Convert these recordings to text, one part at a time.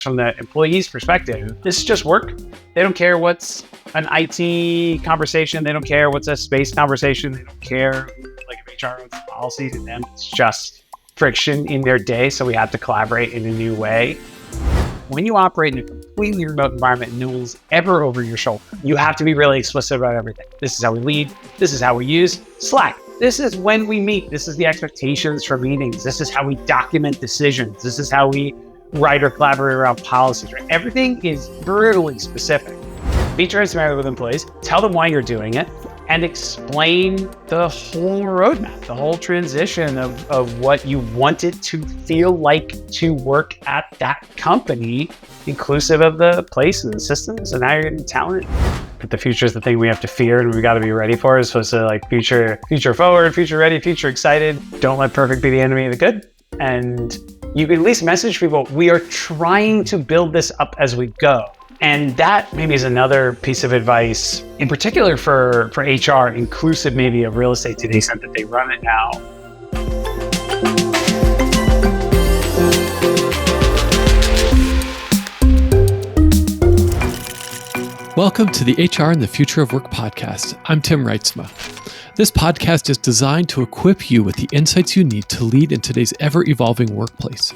From the employee's perspective, this is just work. They don't care what's an IT conversation. They don't care what's a space conversation. They don't care if HR owns the policy. To them, it's just friction in their day. So we have to collaborate in a new way. When you operate in a completely remote environment, no one's ever over your shoulder. You have to be really explicit about everything. This is how we lead. This is how we use Slack. This is when we meet. This is the expectations for meetings. This is how we document decisions. This is how we write or collaborate around policies. Right? Everything is brutally specific. Be transparent with employees, tell them why you're doing it, and explain the whole roadmap, the whole transition of what you want it to feel like to work at that company, inclusive of the place and the systems and how you're getting talent. But the future is the thing we have to fear and we got to be ready for. It's supposed to future forward, future ready, future excited. Don't let perfect be the enemy of the good. And you can at least message people, we are trying to build this up as we go. And that maybe is another piece of advice, in particular for HR, inclusive maybe of real estate to the extent that they run it now. Welcome to the HR and the Future of Work podcast. I'm Tim Reitsma. This podcast is designed to equip you with the insights you need to lead in today's ever-evolving workplace.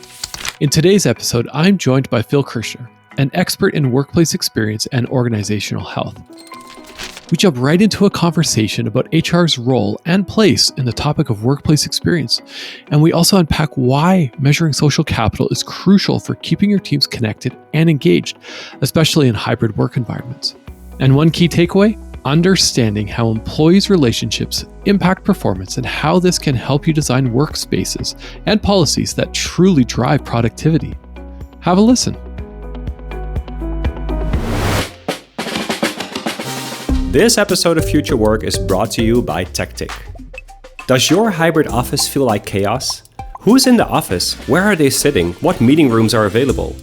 In today's episode, I'm joined by Phil Kirschner, an expert in workplace experience and organizational health. We jump right into a conversation about HR's role and place in the topic of workplace experience, and we also unpack why measuring social capital is crucial for keeping your teams connected and engaged, especially in hybrid work environments. And one key takeaway, understanding how employees' relationships impact performance and how this can help you design workspaces and policies that truly drive productivity. Have a listen. This episode of Future Work is brought to you by Tactic. Does your hybrid office feel like chaos? Who's in the office? Where are they sitting? What meeting rooms are available?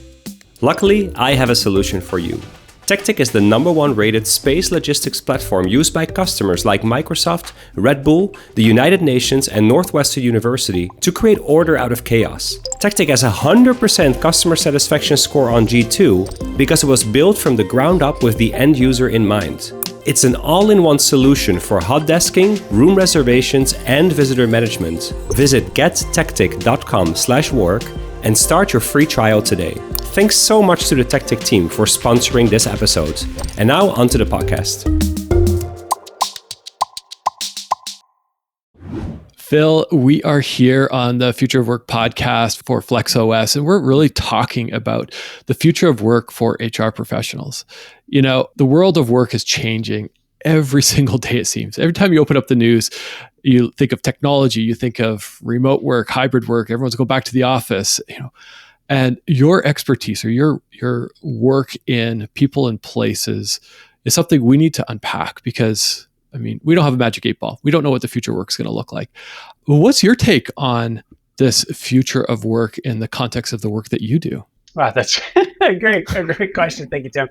Luckily, I have a solution for you. Tactic is the #1 rated space logistics platform used by customers like Microsoft, Redbull, the United Nations, and Northwestern University to create order out of chaos. Tactic has a 100% customer satisfaction score on G2 because it was built from the ground up with the end user in mind. It's an all-in-one solution for hot desking, room reservations, and visitor management. Visit gettactic.com/work and start your free trial today. Thanks so much to the Tactic team for sponsoring this episode. And now onto the podcast. Phil, we are here on the Future of Work podcast for FlexOS, and we're really talking about the future of work for HR professionals. You know, the world of work is changing every single day, it seems. Every time you open up the news, you think of technology, you think of remote work, hybrid work, everyone's going back to the office, and your expertise or your work in people and places is something we need to unpack because, we don't have a magic 8 ball. We don't know what the future work is going to look like. What's your take on this future of work in the context of the work that you do? Wow, that's a great question. Thank you, Tim.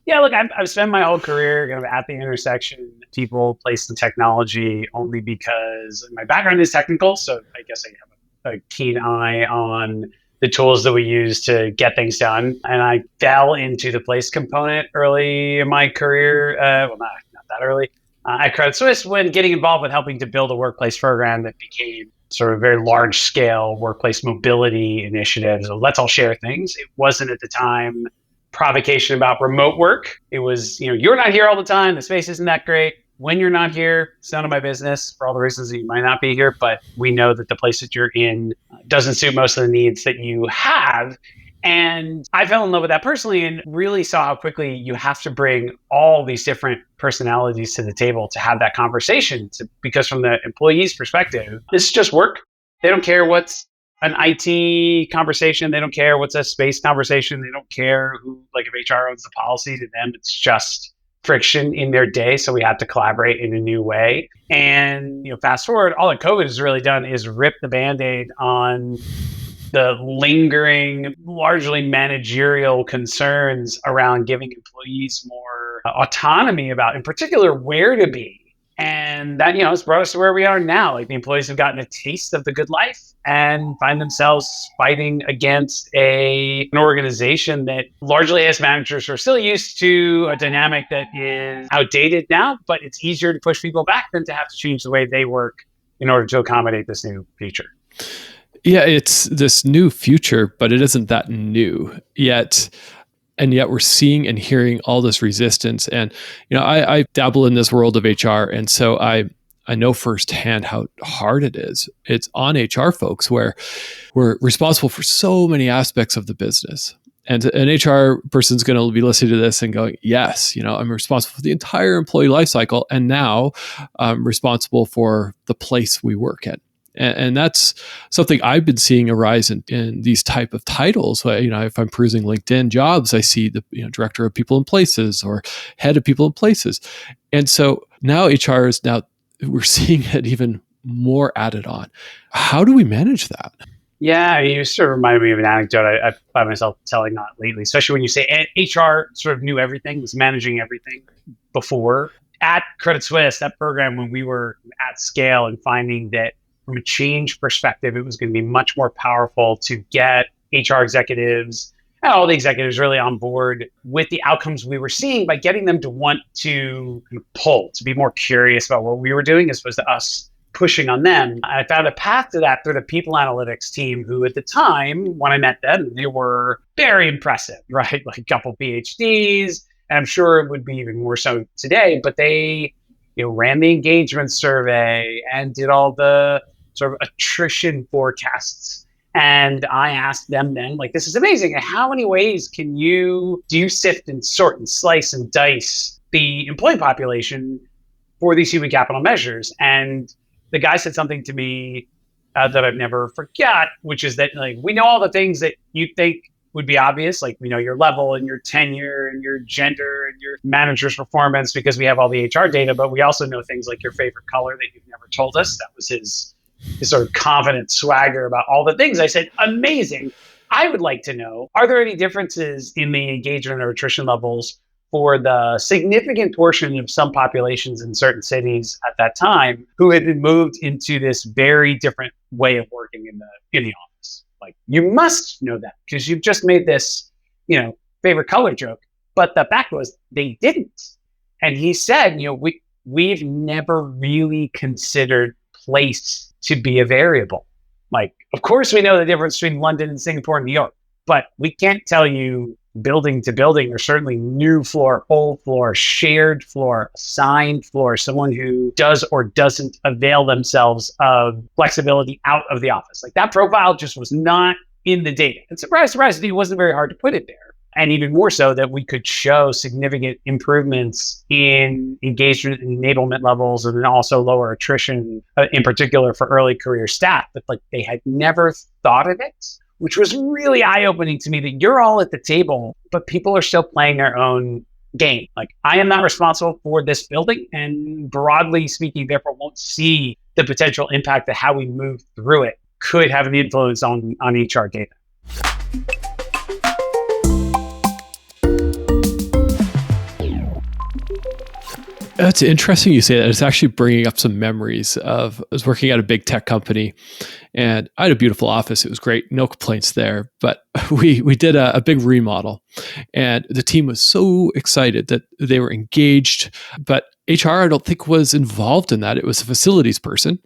Yeah, look, I've spent my whole career kind of at the intersection of people, place, and technology only because my background is technical. So I guess I have a keen eye on the tools that we use to get things done. And I fell into the place component early in my career. Not that early. At Credit Suisse when getting involved with helping to build a workplace program that became sort of very large scale workplace mobility initiative. So let's all share things. It wasn't at the time provocation about remote work. It was, you're not here all the time. The space isn't that great. When you're not here, it's none of my business for all the reasons that you might not be here. But we know that the place that you're in doesn't suit most of the needs that you have. And I fell in love with that personally and really saw how quickly you have to bring all these different personalities to the table to have that conversation. Because from the employee's perspective, this is just work. They don't care what's an IT conversation. They don't care what's a space conversation. They don't care if HR owns the policy. To them, it's just friction in their day. So we have to collaborate in a new way. And fast forward, all that COVID has really done is rip the Band-Aid on the lingering, largely managerial concerns around giving employees more autonomy about, in particular, where to be And that, has brought us to where we are now. Like the employees have gotten a taste of the good life and find themselves fighting against an organization that largely as managers are still used to a dynamic that is outdated now, but it's easier to push people back than to have to change the way they work in order to accommodate this new feature. Yeah, it's this new future, but it isn't that new yet. And yet we're seeing and hearing all this resistance. And, I dabble in this world of HR. And so I know firsthand how hard it is. It's on HR folks where we're responsible for so many aspects of the business. And an HR person's going to be listening to this and going, yes, I'm responsible for the entire employee lifecycle. And now I'm responsible for the place we work at. And that's something I've been seeing arise in these type of titles. If I'm perusing LinkedIn jobs, I see the director of people and places or head of people and places. And so now HR is we're seeing it even more added on. How do we manage that? Yeah, you sort of reminded me of an anecdote I find myself telling not lately, especially when you say HR sort of knew everything, was managing everything before. At Credit Suisse, that program, when we were at scale and finding that from a change perspective, it was going to be much more powerful to get HR executives and all the executives really on board with the outcomes we were seeing by getting them to want to pull, to be more curious about what we were doing as opposed to us pushing on them. I found a path to that through the people analytics team, who at the time, when I met them, they were very impressive, right? Like a couple PhDs, and I'm sure it would be even more so today, but they ran the engagement survey and did all the sort of attrition forecasts. And I asked them then, this is amazing. How many ways do you sift and sort and slice and dice the employee population for these human capital measures? And the guy said something to me that I've never forgot, which is that we know all the things that you think would be obvious, your level and your tenure and your gender and your manager's performance, because we have all the HR data, but we also know things like your favorite color that you've never told us. That was his sort of confident swagger about all the things. I said, amazing. I would like to know, are there any differences in the engagement or attrition levels for the significant portion of some populations in certain cities at that time who had been moved into this very different way of working in the office? You must know that because you've just made this, favorite color joke. But the fact was they didn't. And he said, we've never really considered place to be a variable. Of course, we know the difference between London and Singapore and New York, but we can't tell you building to building, or certainly new floor, old floor, shared floor, assigned floor, someone who does or doesn't avail themselves of flexibility out of the office. That profile just was not in the data. And surprise, it wasn't very hard to put it there. And even more so that we could show significant improvements in engagement and enablement levels, and then also lower attrition, in particular for early career staff. But they had never thought of it, which was really eye-opening to me, that you're all at the table, but people are still playing their own game. I am not responsible for this building, and broadly speaking, therefore won't see the potential impact that how we move through it could have an influence on HR data. It's interesting you say that. It's actually bringing up some memories of, I was working at a big tech company and I had a beautiful office. It was great. No complaints there. But we did a big remodel and the team was so excited that they were engaged. But HR, I don't think, was involved in that. It was a facilities person.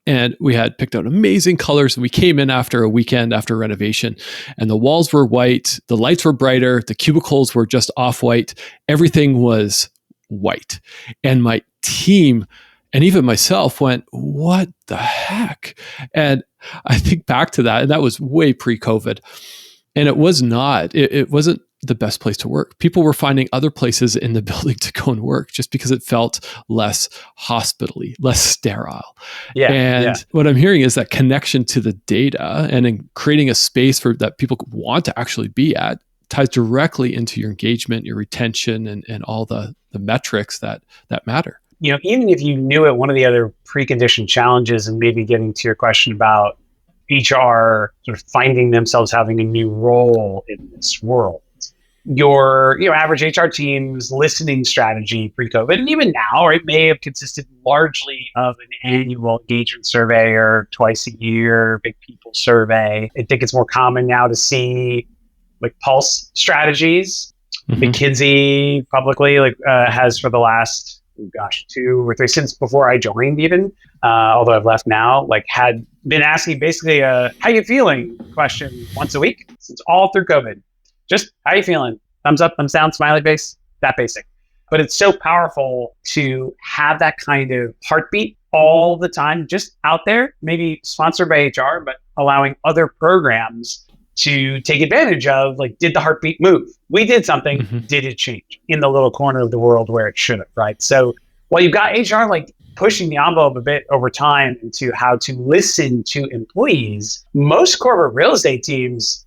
And we had picked out amazing colors. And we came in after a weekend after renovation and the walls were white. The lights were brighter. The cubicles were just off-white. Everything was white. And my team and even myself went, what the heck? And I think back to that, and that was way pre-COVID. And it was not, it wasn't the best place to work. People were finding other places in the building to go and work just because it felt less hospitally, less sterile. What I'm hearing is that connection to the data and in creating a space for that people want to actually be at ties directly into your engagement, your retention, and all the metrics that matter. Even if you knew it, one of the other preconditioned challenges, and maybe getting to your question about HR sort of finding themselves having a new role in this world, your average HR team's listening strategy pre-COVID, and even now, it may have consisted largely of an annual engagement survey or twice a year big people survey. I think it's more common now to see like pulse strategies. McKinsey publicly has for the last 2 or 3 since before I joined, even although I've left now, had been asking basically a "how you feeling" question once a week since all through COVID. Just how you feeling? Thumbs up, thumbs down, smiley face, that basic. But it's so powerful to have that kind of heartbeat all the time, just out there, maybe sponsored by HR, but allowing other programs to take advantage of, did the heartbeat move? We did something, did it change in the little corner of the world where it should have, right? So while you've got HR pushing the envelope a bit over time into how to listen to employees, most corporate real estate teams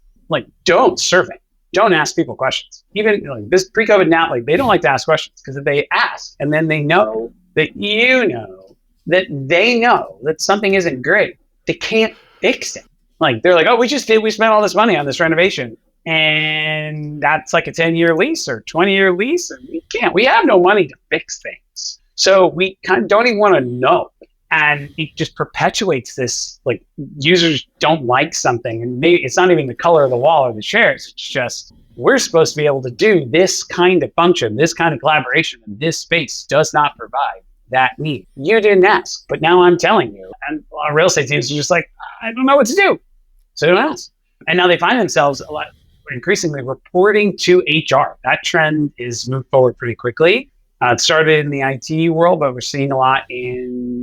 don't survey. Don't ask people questions. Even this pre-COVID now, they don't like to ask questions, because if they ask and then they know that they know that something isn't great, they can't fix it. They're like, oh, we spent all this money on this renovation, and that's a 10-year lease or 20-year lease, and we have no money to fix things. So we kind of don't even want to know. And it just perpetuates this, users don't like something, and maybe it's not even the color of the wall or the chairs. It's just, we're supposed to be able to do this kind of function, this kind of collaboration, and this space does not provide that need. You didn't ask, but now I'm telling you. And our real estate teams are just I don't know what to do. So don't ask. And now they find themselves increasingly reporting to HR. That trend is moved forward pretty quickly. It started in the IT world, but we're seeing a lot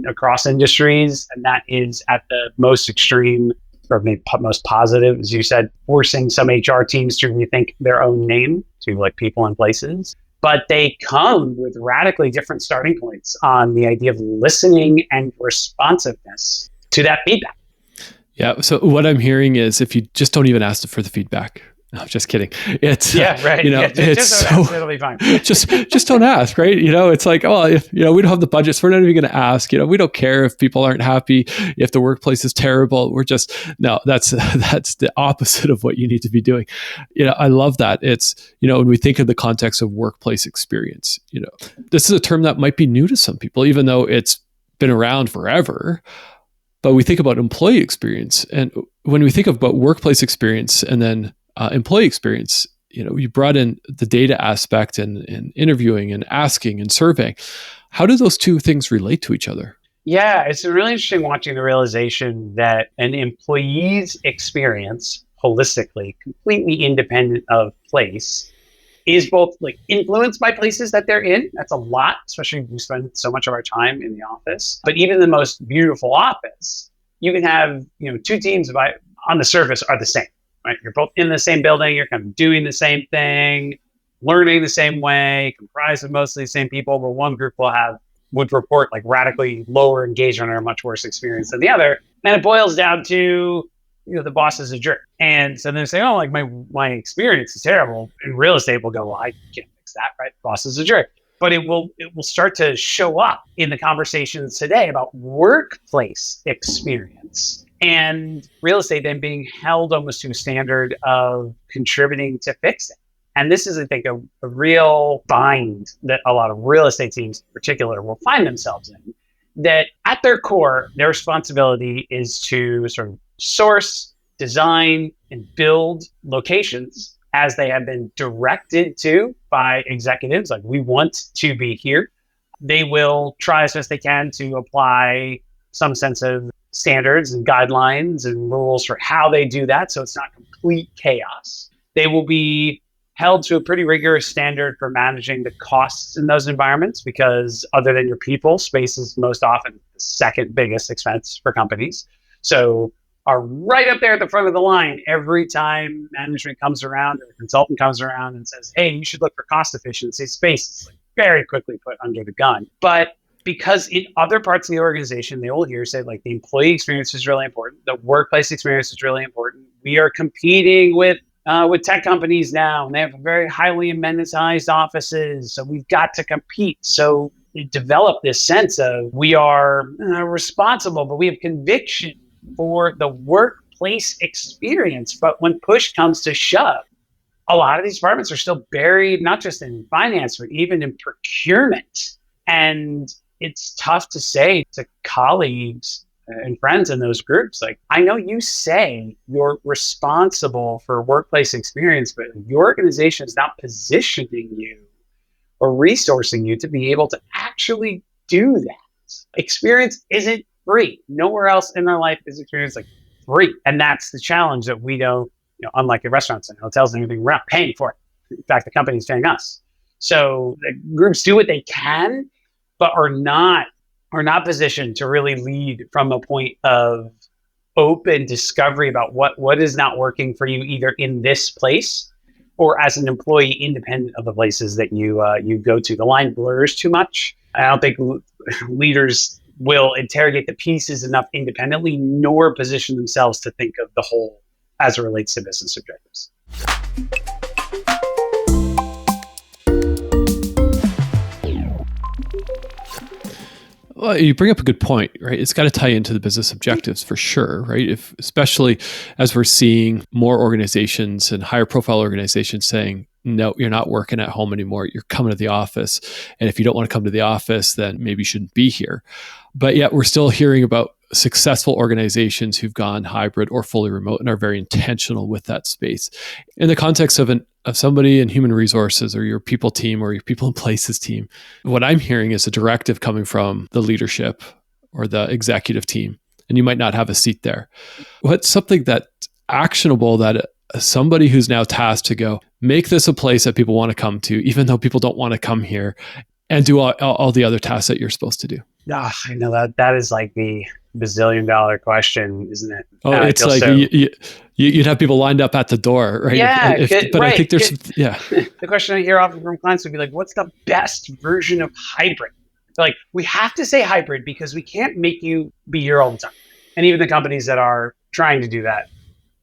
across industries, and that is at the most extreme, or maybe most positive, as you said, forcing some HR teams to rethink their own name to people and places. But they come with radically different starting points on the idea of listening and responsiveness to that feedback. Yeah. So what I'm hearing is, if you just don't even ask for the feedback. No, I'm just kidding. It's right. It's so ask, it'll be fine. just don't ask, right? It's if we don't have the budget, so we're not even going to ask. We don't care if people aren't happy, if the workplace is terrible. That's the opposite of what you need to be doing. I love that. It's when we think of the context of workplace experience, this is a term that might be new to some people, even though it's been around forever. But we think about employee experience, and when we think about workplace experience and then employee experience, you brought in the data aspect and interviewing and asking and surveying. How do those two things relate to each other? Yeah, it's really interesting watching the realization that an employee's experience holistically, completely independent of place, is both influenced by places that they're in. That's a lot, especially if we spend so much of our time in the office. But even the most beautiful office, you can have, two teams on the surface are the same. Right? You're both in the same building, you're kind of doing the same thing, learning the same way, comprised of mostly the same people, but one group would report radically lower engagement or a much worse experience than the other. And it boils down to, the boss is a jerk. And so they say, oh, my experience is terrible. In real estate, we'll go, well, I can't fix that, right? Boss is a jerk. But it will start to show up in the conversations today about workplace experience. And real estate then being held almost to a standard of contributing to fix it. And this is, I think, a real bind that a lot of real estate teams in particular will find themselves in, that at their core, their responsibility is to sort of source, design, and build locations as they have been directed to by executives. We want to be here. They will try as best they can to apply some sense of standards and guidelines and rules for how they do that, so it's not complete chaos. They will be held to a pretty rigorous standard for managing the costs in those environments, because other than your people, space is most often the second biggest expense for companies. So are right up there at the front of the line every time management comes around or a consultant comes around and says, hey, you should look for cost efficiency. Space is very quickly put under the gun. But because in other parts of the organization, they will hear say the employee experience is really important. The workplace experience is really important. We are competing with tech companies now, and they have very highly amenitized offices. So we've got to compete. So they develop this sense of we are responsible, but we have conviction for the workplace experience. But when push comes to shove, a lot of these departments are still buried, not just in finance, but even in procurement. And it's tough to say to colleagues and friends in those groups, like, I know you say you're responsible for workplace experience, but your organization is not positioning you or resourcing you to be able to actually do that. Experience isn't free. Nowhere else in our life is experience like free. And that's the challenge that we don't, unlike in restaurants and hotels and everything, we're not paying for it. In fact, the company's paying us. So the groups do what they can, but are not positioned to really lead from a point of open discovery about what is not working for you, either in this place or as an employee, independent of the places that you go to. The line blurs too much. I don't think leaders will interrogate the pieces enough independently, nor position themselves to think of the whole as it relates to business objectives. Well, you bring up a good point, right? It's got to tie into the business objectives for sure, right? Especially as we're seeing more organizations and higher profile organizations saying, no, you're not working at home anymore. You're coming to the office. And if you don't want to come to the office, then maybe you shouldn't be here. But yet we're still hearing about successful organizations who've gone hybrid or fully remote and are very intentional with that space. In the context of somebody in human resources or your people team or your people in places team, what I'm hearing is a directive coming from the leadership or the executive team, and you might not have a seat there. What's something that's actionable that somebody who's now tasked to go make this a place that people want to come to, even though people don't want to come here, and do all the other tasks that you're supposed to do? I know that is like the bazillion-dollar question, isn't it? Oh, it's like you'd have people lined up at the door, right? Yeah, I think there's The question I hear often from clients would be like, "What's the best version of hybrid?" They're like, we have to say hybrid because we can't make you be here all the time. And even the companies that are trying to do that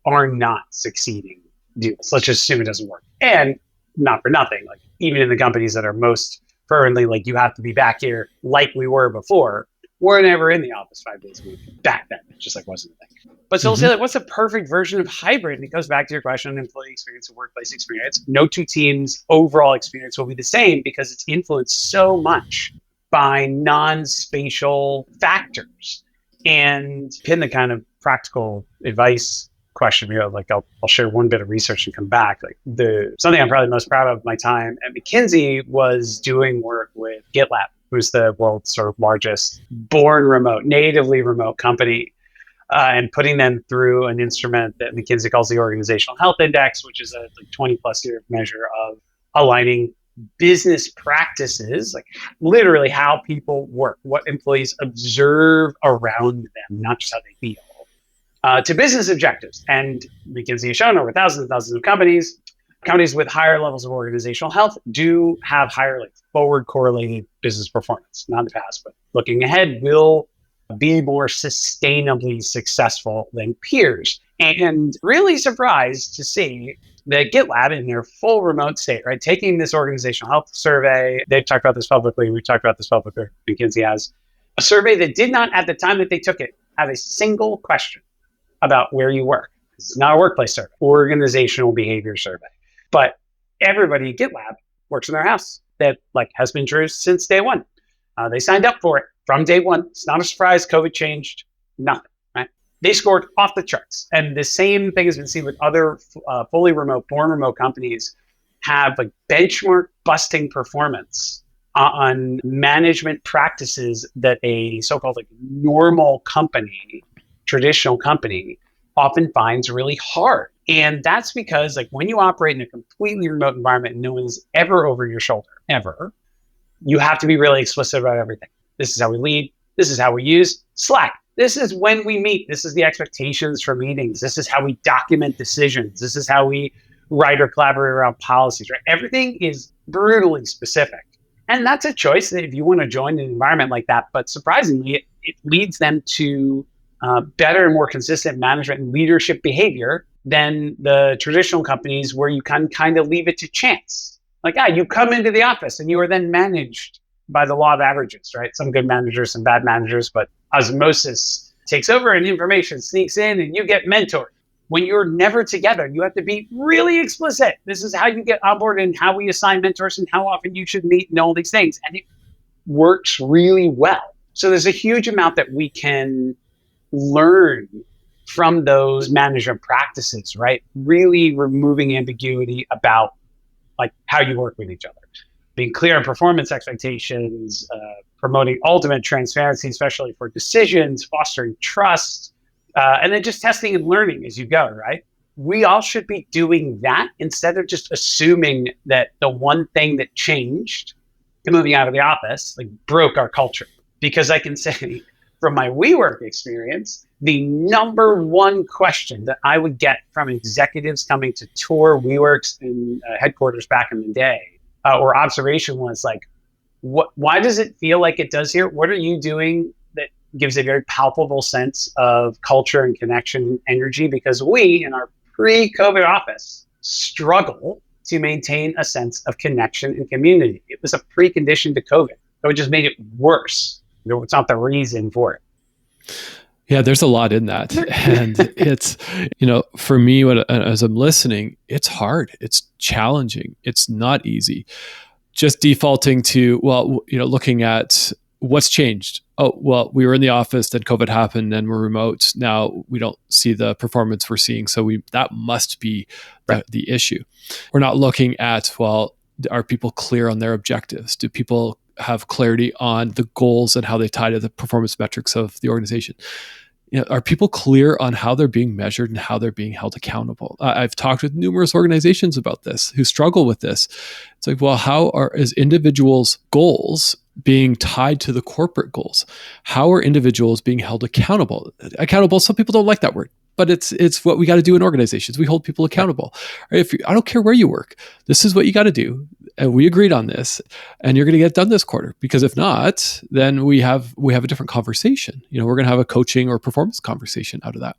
are not succeeding. So let's just assume it doesn't work. And not for nothing, like even in the companies that are most fervently like, you have to be back here like we were before, we're never in the office 5 days a week back then. It just like wasn't a thing. But so we'll say, like, what's the perfect version of hybrid? And it goes back to your question on employee experience and workplace experience. No two teams' overall experience will be the same because it's influenced so much by non-spatial factors. And pin the kind of practical advice question, like I'll share one bit of research and come back. Like something I'm probably most proud of my time at McKinsey was doing work with GitLab, who's the world's sort of largest natively remote company, and putting them through an instrument that McKinsey calls the Organizational Health Index, which is a 20 plus year measure of aligning business practices, like literally how people work, what employees observe around them, not just how they feel, to business objectives. And McKinsey has shown over thousands and thousands of companies with higher levels of organizational health do have higher forward correlated business performance. Not in the past, but looking ahead, will be more sustainably successful than peers. And really surprised to see that GitLab in their full remote state, right, taking this organizational health survey, they've talked about this publicly, we've talked about this publicly, McKinsey has, a survey that did not, at the time that they took it, have a single question about where you work. It's not a workplace survey, organizational behavior survey. But everybody at GitLab works in their house. That has been true since day one. They signed up for it from day one. It's not a surprise. COVID changed nothing, right? They scored off the charts. And the same thing has been seen with other fully remote, born remote companies have benchmark busting performance on management practices that a so-called normal company, traditional company, often finds really hard. And that's because when you operate in a completely remote environment and no one's ever over your shoulder, ever, you have to be really explicit about everything. This is how we lead. This is how we use Slack. This is when we meet. This is the expectations for meetings. This is how we document decisions. This is how we write or collaborate around policies, right? Everything is brutally specific. And that's a choice that if you want to join an environment like that, but surprisingly, it leads them to better and more consistent management and leadership behavior than the traditional companies where you can kind of leave it to chance. You come into the office and you are then managed by the law of averages, right? Some good managers, some bad managers, but osmosis takes over and information sneaks in and you get mentored. when you're never together, you have to be really explicit. This is how you get on board and how we assign mentors and how often you should meet and all these things. And it works really well. So there's a huge amount that we can learn from those management practices, right? Really removing ambiguity about like how you work with each other, being clear on performance expectations, promoting ultimate transparency, especially for decisions, fostering trust, and then just testing and learning as you go, right? We all should be doing that instead of just assuming that the one thing that changed, moving out of the office, like broke our culture. Because I can say from my WeWork experience, the number one question that I would get from executives coming to tour WeWork's in headquarters back in the day, or observation was like, why does it feel like it does here? What are you doing that gives a very palpable sense of culture and connection and energy? Because we, in our pre-COVID office, struggle to maintain a sense of connection and community. It was a precondition to COVID. So it just made it worse. It's not the reason for it. Yeah, there's a lot in that. And it's, for me, as I'm listening, it's hard. It's challenging. It's not easy. Just defaulting to, looking at what's changed. Oh, well, we were in the office, then COVID happened, and we're remote. Now we don't see the performance we're seeing. So that must be the issue. We're not looking at, are people clear on their objectives? Do people have clarity on the goals and how they tie to the performance metrics of the organization? Are people clear on how they're being measured and how they're being held accountable? I've talked with numerous organizations about this who struggle with this. It's like, how is individuals' goals being tied to the corporate goals? How are individuals being held accountable? Some people don't like that word, but it's what we got to do in organizations. We hold people accountable. I don't care where you work, this is what you got to do. And we agreed on this, and you're going to get it done this quarter. Because if not, then we have a different conversation. We're going to have a coaching or performance conversation out of that.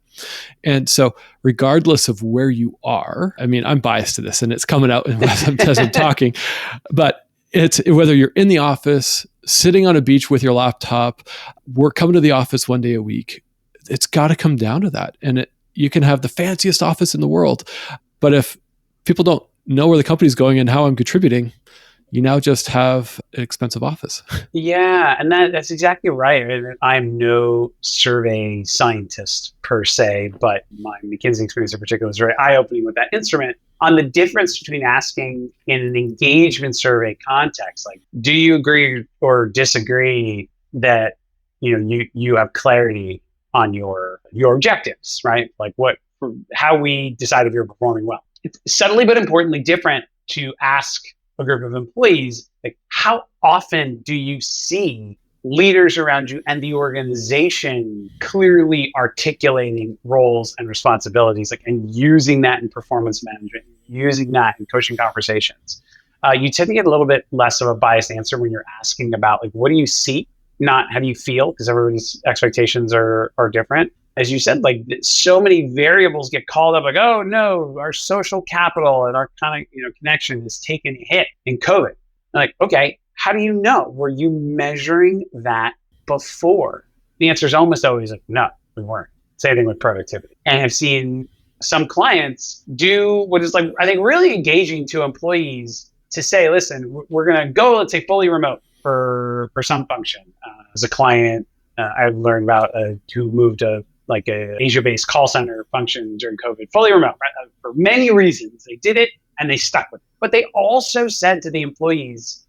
And so, regardless of where you are, I'm biased to this, and it's coming out as I'm talking, but it's whether you're in the office, sitting on a beach with your laptop, we're coming to the office one day a week. It's got to come down to that. And you can have the fanciest office in the world, but if people don't know where the company's going and how I'm contributing, you now just have an expensive office. Yeah, and that's exactly right. I'm no survey scientist per se, but my McKinsey experience in particular was very eye-opening with that instrument on the difference between asking in an engagement survey context, like, do you agree or disagree that you have clarity on your objectives, right? Like how we decide if you're performing well. It's subtly but importantly different to ask a group of employees, like, how often do you see leaders around you and the organization clearly articulating roles and responsibilities, like, and using that in performance management, using that in coaching conversations? You tend to get a little bit less of a biased answer when you're asking about, like, what do you see, not how do you feel, because everybody's expectations are different. As you said, like, so many variables get called up, like, oh no, our social capital and our kind of connection has taken a hit in COVID. Like, okay, how do you know? Were you measuring that before? The answer is almost always like, no, we weren't. Same thing with productivity. And I've seen some clients do what is, like, I think really engaging to employees to say, listen, we're going to go, let's say, fully remote for some function. As a client, I've learned about who moved to like a Asia-based call center function during COVID, fully remote, right? For many reasons. They did it and they stuck with it. But they also said to the employees,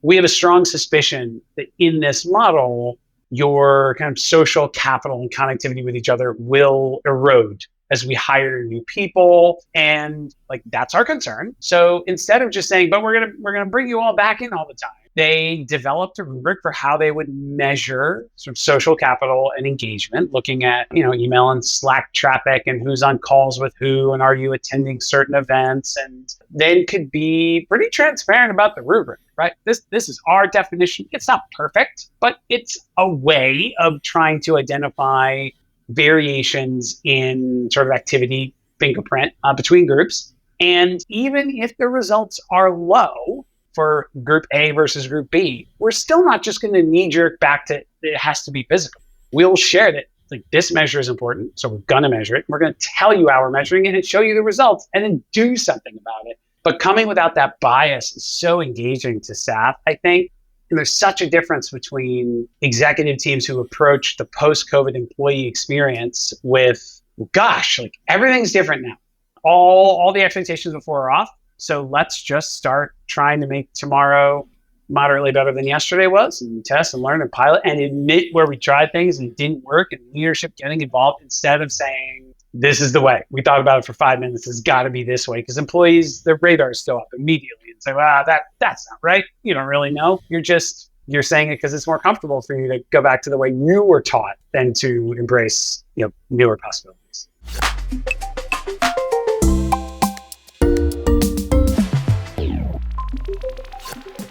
we have a strong suspicion that in this model, your kind of social capital and connectivity with each other will erode as we hire new people. And like, that's our concern. So instead of just saying, but we're gonna bring you all back in all the time, they developed a rubric for how they would measure sort of social capital and engagement, looking at, email and Slack traffic and who's on calls with who, and are you attending certain events, and then could be pretty transparent about the rubric, right? This is our definition. It's not perfect, but it's a way of trying to identify variations in sort of activity fingerprint between groups. And even if the results are low for group A versus group B, we're still not just going to knee jerk back to it has to be physical. We'll share that like this measure is important, so we're going to measure it. We're going to tell you how we're measuring it and show you the results and then do something about it. But coming without that bias is so engaging to staff, I think. And there's such a difference between executive teams who approach the post-COVID employee experience with, gosh, like everything's different now. All the expectations before are off. So let's just start trying to make tomorrow moderately better than yesterday was, and test and learn and pilot and admit where we tried things and it didn't work, and leadership getting involved instead of saying, this is the way. We thought about it for 5 minutes. It's got to be this way, because employees, their radars go up immediately and say, well, that's not right. You don't really know. You're saying it because it's more comfortable for you to go back to the way you were taught than to embrace, newer possibilities.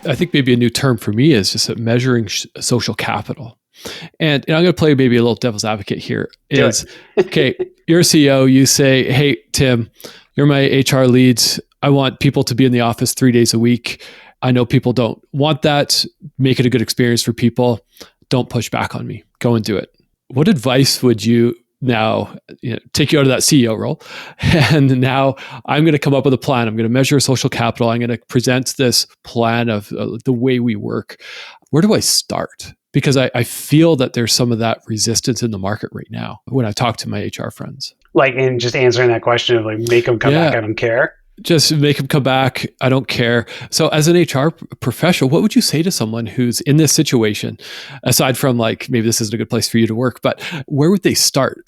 I think maybe a new term for me is just measuring social capital. And I'm going to play maybe a little devil's advocate here. Okay, you're a CEO, you say, hey, Tim, you're my HR leads. I want people to be in the office 3 days a week. I know people don't want that. Make it a good experience for people. Don't push back on me. Go and do it. What advice would you now take you out of that CEO role? And now I'm going to come up with a plan. I'm going to measure social capital. I'm going to present this plan of the way we work. Where do I start? Because I feel that there's some of that resistance in the market right now when I talk to my HR friends. Like in just answering that question of like, make them come back, I don't care. Just make them come back, I don't care. So as an HR professional, what would you say to someone who's in this situation, aside from like, maybe this isn't a good place for you to work, but where would they start?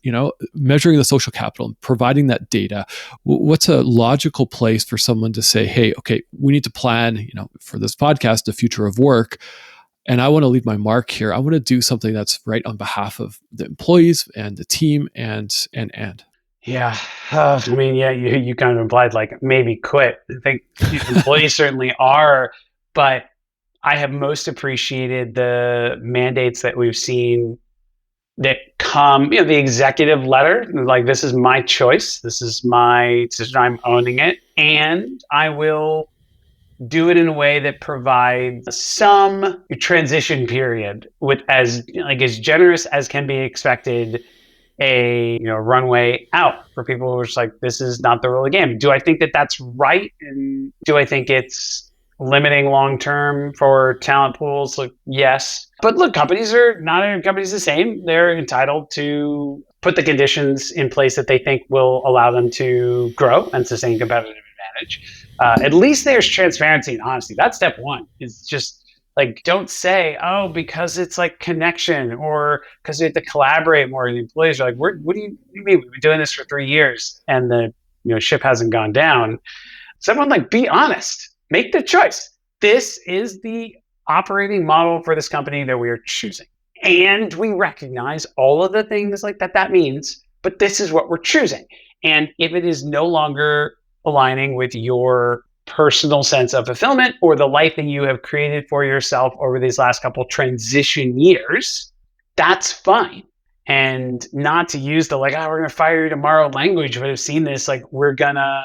Measuring the social capital and providing that data. What's a logical place for someone to say, hey, okay, we need to plan, for this podcast, the future of work. And I want to leave my mark here. I want to do something that's right on behalf of the employees and the team and. Yeah. You kind of implied like maybe quit. I think employees certainly are, but I have most appreciated the mandates that we've seen that come, the executive letter, like this is my choice. This is my decision. I'm owning it. And I will do it in a way that provides some transition period with as generous as can be expected, a runway out for people who are just like, this is not the rule of the game. Do I think that that's right? And do I think it's limiting long-term for talent pools? Like, yes. But look, companies are not every company's the same. They're entitled to put the conditions in place that they think will allow them to grow and sustain competitive advantage. At least there's transparency and honesty. That's step one. Is just like, don't say, oh, because it's like connection or because we have to collaborate more. And the employees are like, what do you mean? We've been doing this for 3 years and the ship hasn't gone down. Someone like, be honest, make the choice. This is the operating model for this company that we are choosing. And we recognize all of the things like that means, but this is what we're choosing. And if it is no longer aligning with your personal sense of fulfillment or the life that you have created for yourself over these last couple transition years, that's fine. And not to use the we're going to fire you tomorrow language, but I've seen this, we're going to,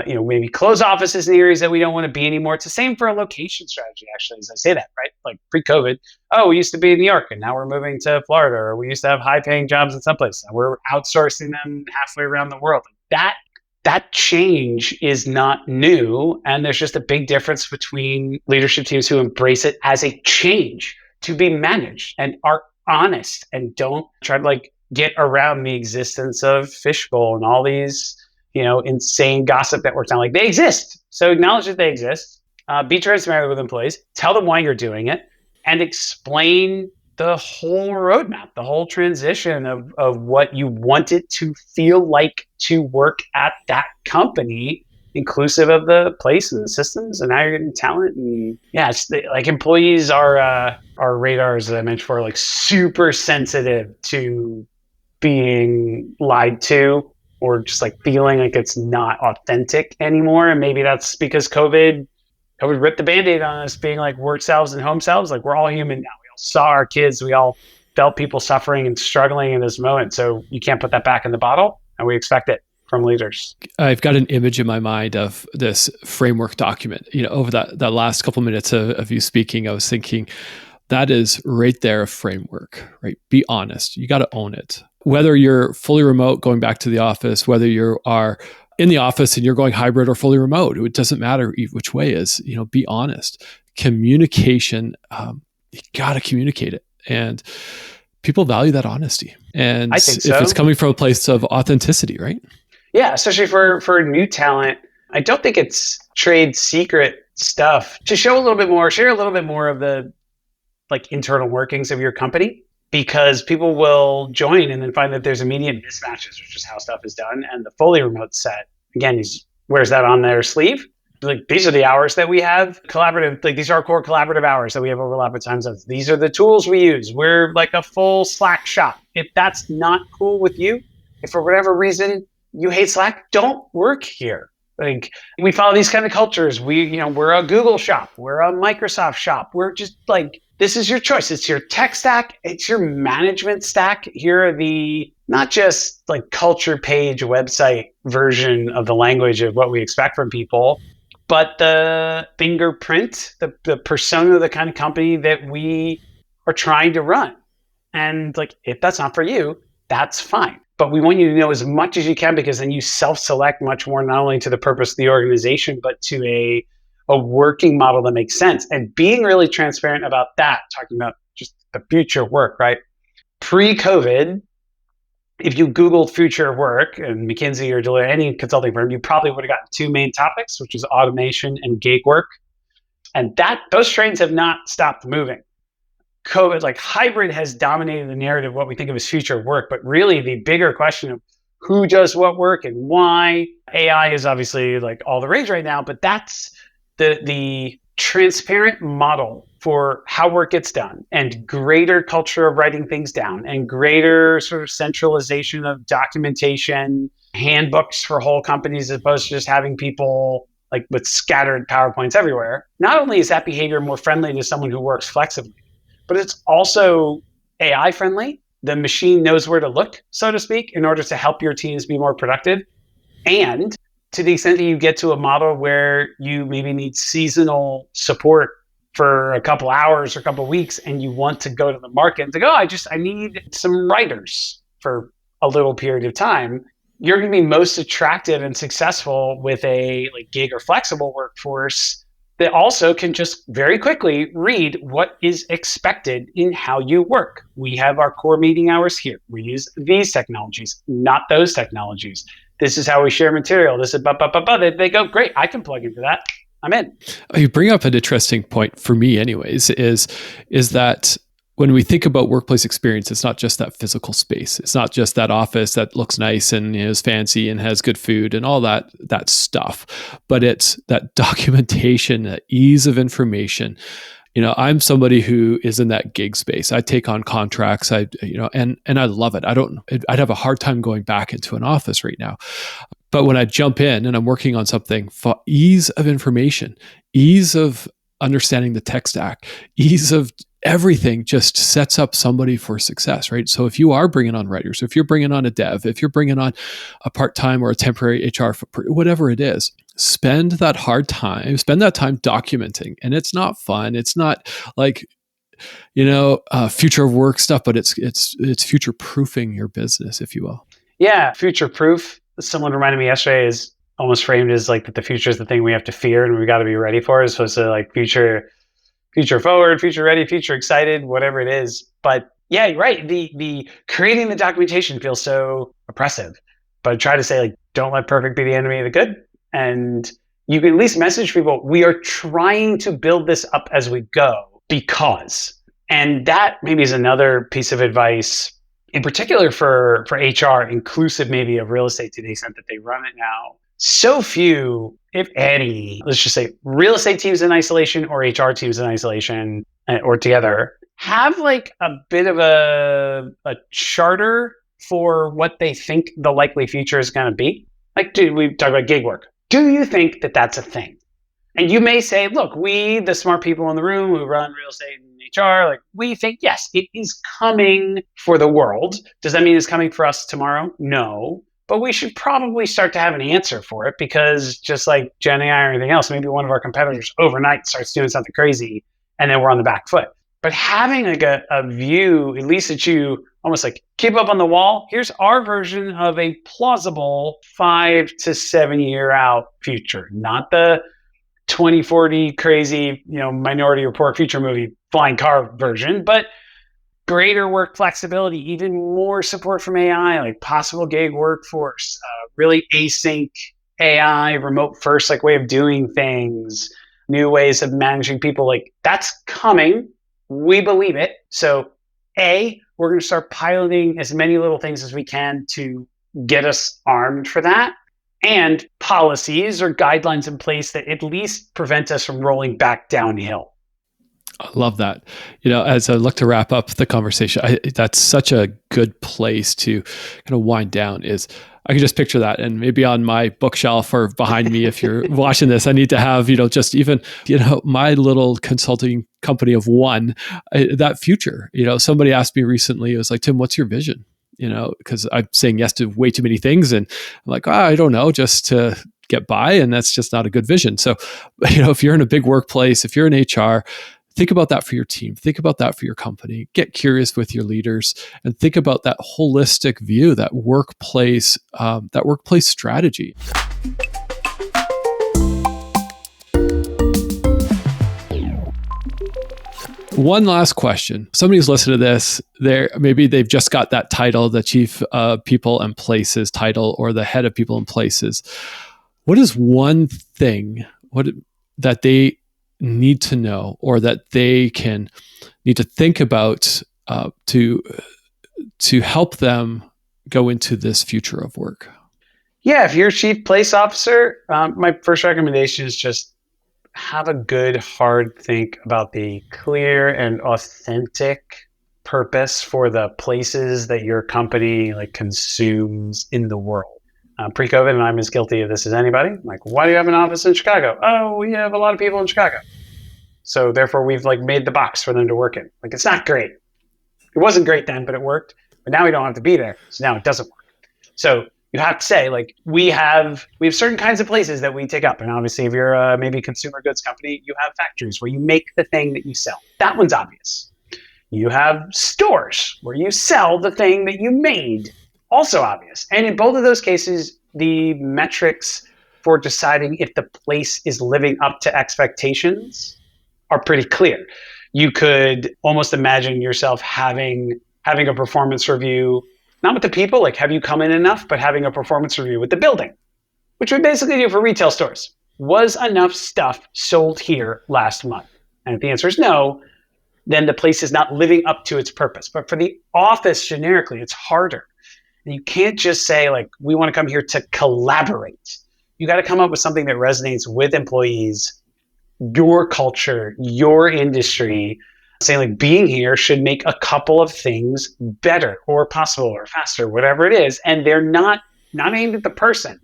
maybe close offices in areas that we don't want to be anymore. It's the same for a location strategy, actually, as I say that, right? Like pre-COVID, we used to be in New York and now we're moving to Florida, or we used to have high paying jobs in some place and we're outsourcing them halfway around the world. That change is not new. And there's just a big difference between leadership teams who embrace it as a change to be managed and are honest and don't try to get around the existence of fishbowl and all these, insane gossip networks. Now, they exist. So acknowledge that they exist. Be transparent with employees. Tell them why you're doing it and explain the whole roadmap, the whole transition of what you want it to feel like to work at that company, inclusive of the place and the systems and how you're getting talent. And it's employees are radars that I mentioned for super sensitive to being lied to or just feeling like it's not authentic anymore. And maybe that's because COVID ripped the Band-Aid on us being work selves and home selves. We're all human now. Saw our kids, we all felt people suffering and struggling in this moment. So you can't put that back in the bottle, and we expect it from leaders. I've got an image in my mind of this framework document. Over that last couple minutes of you speaking, I was thinking that is right there a framework, right? Be honest. You got to own it. whether you're fully remote, going back to the office, whether you are in the office and you're going hybrid or fully remote, it doesn't matter which way is, be honest. Communication, you got to communicate it. And people value that honesty. And I think if it's coming from a place of authenticity, right? Yeah, especially for new talent. I don't think it's trade secret stuff to share a little bit more of the internal workings of your company, because people will join and then find that there's immediate mismatches, which is how stuff is done. And the fully remote set, again, wears that on their sleeve. These are the hours that we have collaborative, these are our core collaborative hours that we have overlap at times of. These are the tools we use. We're like a full Slack shop. If that's not cool with you, if for whatever reason you hate Slack, don't work here. We follow these kind of cultures. We're a Google shop. We're a Microsoft shop. We're just this is your choice. It's your tech stack. It's your management stack. Here are the, not just culture page website version of the language of what we expect from people, but the fingerprint, the persona of the kind of company that we are trying to run. And if that's not for you, that's fine. But we want you to know as much as you can, because then you self-select much more, not only to the purpose of the organization, but to a working model that makes sense. And being really transparent about that, talking about just the future of work, right? Pre-COVID, if you Googled future of work and McKinsey or Deloitte, any consulting firm, you probably would have gotten two main topics, which is automation and gig work. And those trains have not stopped moving. COVID, hybrid has dominated the narrative of what we think of as future of work, but really the bigger question of who does what work and why. AI is obviously all the rage right now, but that's the transparent model for how work gets done, and greater culture of writing things down, and greater sort of centralization of documentation, handbooks for whole companies, as opposed to just having people with scattered PowerPoints everywhere. Not only is that behavior more friendly to someone who works flexibly, but it's also AI friendly. The machine knows where to look, so to speak, in order to help your teams be more productive. And to the extent that you get to a model where you maybe need seasonal support for a couple hours or a couple weeks, and you want to go to the market and go, I need some writers for a little period of time, you're going to be most attractive and successful with a gig or flexible workforce that also can just very quickly read what is expected in how you work. We have our core meeting hours here. We use these technologies, not those technologies. This is how we share material. This is They go, great, I can plug into that. I'm in. You bring up an interesting point for me anyways, is that when we think about workplace experience, it's not just that physical space. It's not just that office that looks nice and is fancy and has good food and all that stuff, but it's that documentation, that ease of information. I'm somebody who is in that gig space. I take on contracts, and I love it. I'd have a hard time going back into an office right now. But when I jump in and I'm working on something, for ease of information, ease of understanding the tech stack, ease of everything just sets up somebody for success, right? So if you are bringing on writers, if you're bringing on a dev, if you're bringing on a part-time or a temporary HR, whatever it is, spend that time documenting. And it's not fun. It's not future of work stuff, but it's future proofing your business, if you will. Yeah, future proof. Someone reminded me yesterday is almost framed as that the future is the thing we have to fear and we got to be ready for, as opposed to future forward, future ready, future excited, whatever it is. But yeah, you're right. The creating the documentation feels so oppressive, but try to say don't let perfect be the enemy of the good. And you can at least message people, we are trying to build this up as we go because, and that maybe is another piece of advice in particular for HR, inclusive maybe of real estate to the extent that they run it now. So few, if any, let's just say real estate teams in isolation or HR teams in isolation or together have a bit of a charter for what they think the likely future is going to be. We talk about gig work. Do you think that that's a thing? And you may say, look, we, the smart people in the room who run real estate and HR, we think, yes, it is coming for the world. Does that mean it's coming for us tomorrow? No. But we should probably start to have an answer for it, because just like Gen AI or anything else, maybe one of our competitors overnight starts doing something crazy and then we're on the back foot. But having like a view, at least that you almost like keep up on the wall, here's our version of a plausible 5 to 7 year out future, not the 2040 crazy, Minority Report future movie flying car version, but greater work flexibility, even more support from AI, like possible gig workforce, really async AI, remote first like way of doing things, new ways of managing people. Like that's coming. We believe it. So we're going to start piloting as many little things as we can to get us armed for that, and policies or guidelines in place that at least prevent us from rolling back downhill. I love that. As I look to wrap up the conversation, that's such a good place to kind of wind down. Is I can just picture that, and maybe on my bookshelf or behind me, if you're watching this, I need to have, just even, my little consulting company of one, that future. Somebody asked me recently, it was like, Tim, what's your vision? Because I'm saying yes to way too many things, and I'm like, I don't know, just to get by, and that's just not a good vision. So, if you're in a big workplace, if you're in HR, think about that for your team. Think about that for your company. Get curious with your leaders, and think about that holistic view, that workplace strategy. One last question. Somebody's listening to this. Maybe they've just got that title, the Chief People and Places title, or the Head of People and Places. What is one thing that they need to know, or that they need to think about to help them go into this future of work? Yeah, if you're a chief place officer, my first recommendation is just have a good hard think about the clear and authentic purpose for the places that your company consumes in the world. Pre-COVID, and I'm as guilty of this as anybody. Like, why do you have an office in Chicago? Oh, we have a lot of people in Chicago, so therefore we've made the box for them to work in. It's not great. It wasn't great then, but it worked. But now we don't have to be there, so now it doesn't work. So you have to say, we have certain kinds of places that we take up, and obviously, if you're maybe a consumer goods company, you have factories where you make the thing that you sell. That one's obvious. You have stores where you sell the thing that you made. Also obvious. And in both of those cases, the metrics for deciding if the place is living up to expectations are pretty clear. You could almost imagine yourself having a performance review, not with the people, have you come in enough, but having a performance review with the building, which we basically do for retail stores. Was enough stuff sold here last month? And if the answer is no, then the place is not living up to its purpose. But for the office generically, it's harder. And you can't just say, we want to come here to collaborate. You got to come up with something that resonates with employees, your culture, your industry, saying being here should make a couple of things better or possible or faster, whatever it is. And they're not aimed at the person.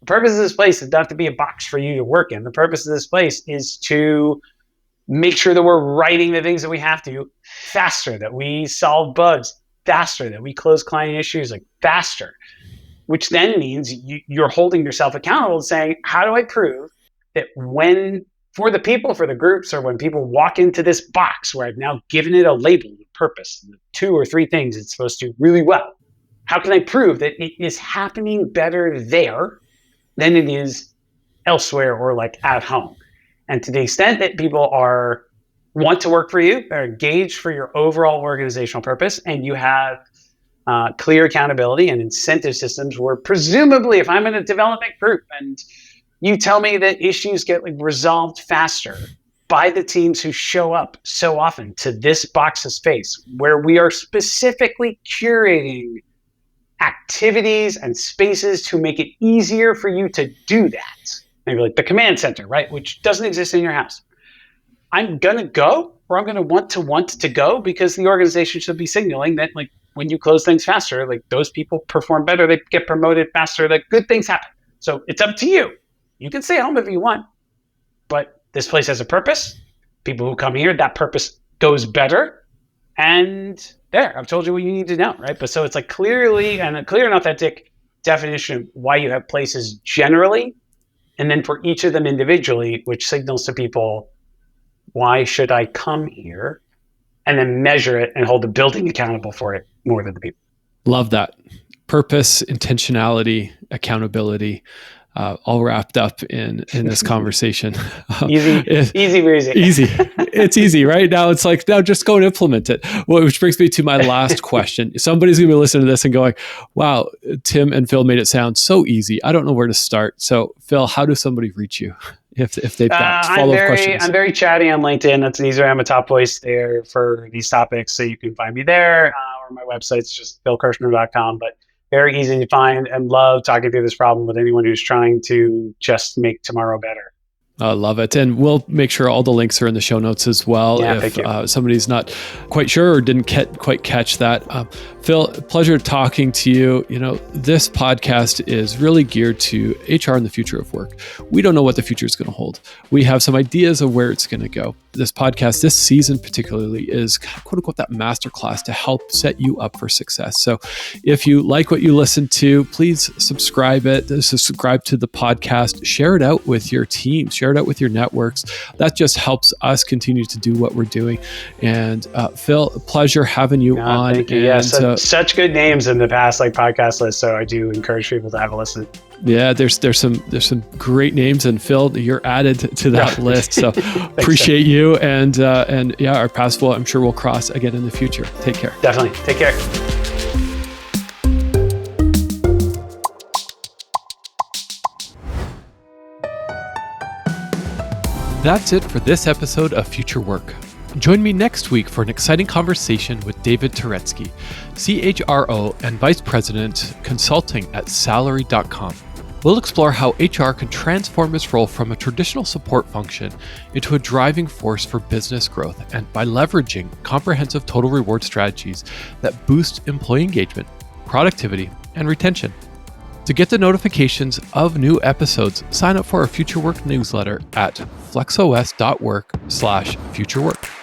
The purpose of this place is not to be a box for you to work in. The purpose of this place is to make sure that we're writing the things that we have to faster, that we solve bugs faster, that we close client issues faster, which then means you're holding yourself accountable and saying, how do I prove that for the people, for the groups, or when people walk into this box where I've now given it a label, a purpose, 2 or 3 things it's supposed to do really well, how can I prove that it is happening better there than it is elsewhere or at home? And to the extent that people want to work for you, they're engaged for your overall organizational purpose, and you have clear accountability and incentive systems where presumably if I'm in a development group and you tell me that issues get resolved faster by the teams who show up so often to this box of space where we are specifically curating activities and spaces to make it easier for you to do that. Maybe the command center, right? Which doesn't exist in your house. I'm going to go, or I'm going to want to go, because the organization should be signaling that when you close things faster, those people perform better, they get promoted faster, good things happen. So it's up to you. You can stay home if you want, but this place has a purpose. People who come here, that purpose goes better. And there, I've told you what you need to know, right? But so it's clearly and a clear and authentic definition of why you have places generally, and then for each of them individually, which signals to people, why should I come here? and then measure it and hold the building accountable for it more than the people. Love that. Purpose, intentionality, accountability, all wrapped up in this conversation. Easy. Easy. It's easy, right? Now it's like, now just go and implement it. Well, which brings me to my last question. Somebody's going to be listening to this and going, wow, Tim and Phil made it sound so easy. I don't know where to start. So Phil, how does somebody reach you if they've got follow-up questions? I'm very chatty on LinkedIn. That's an easier. I'm a top voice there for these topics. So you can find me there, or my website's just philkirschner.com. But very easy to find, and love talking through this problem with anyone who's trying to just make tomorrow better. I love it. And we'll make sure all the links are in the show notes as well. Yeah, if somebody's not quite sure or didn't quite catch that. Phil, pleasure talking to you. You know, this podcast is really geared to HR and the future of work. We don't know what the future is going to hold. We have some ideas of where it's going to go. This podcast, this season particularly, is quote unquote that masterclass to help set you up for success. So if you like what you listen to, please subscribe to the podcast, share it out with your team, share it out with your networks. That just helps us continue to do what we're doing. And Phil, a pleasure having you on. Thank you. And, such good names in the past podcast list. So I do encourage people to have a listen. Yeah, there's some great names, and Phil, you're added to that list. So appreciate you, and yeah, our paths will, I'm sure, will cross again in the future. Take care. Definitely. Take care. That's it for this episode of Future Work. Join me next week for an exciting conversation with David Turetsky, CHRO and Vice President Consulting at Salary.com. We'll explore how HR can transform its role from a traditional support function into a driving force for business growth, and by leveraging comprehensive total reward strategies that boost employee engagement, productivity, and retention. To get the notifications of new episodes, sign up for our Future Work newsletter at flexos.work/futurework.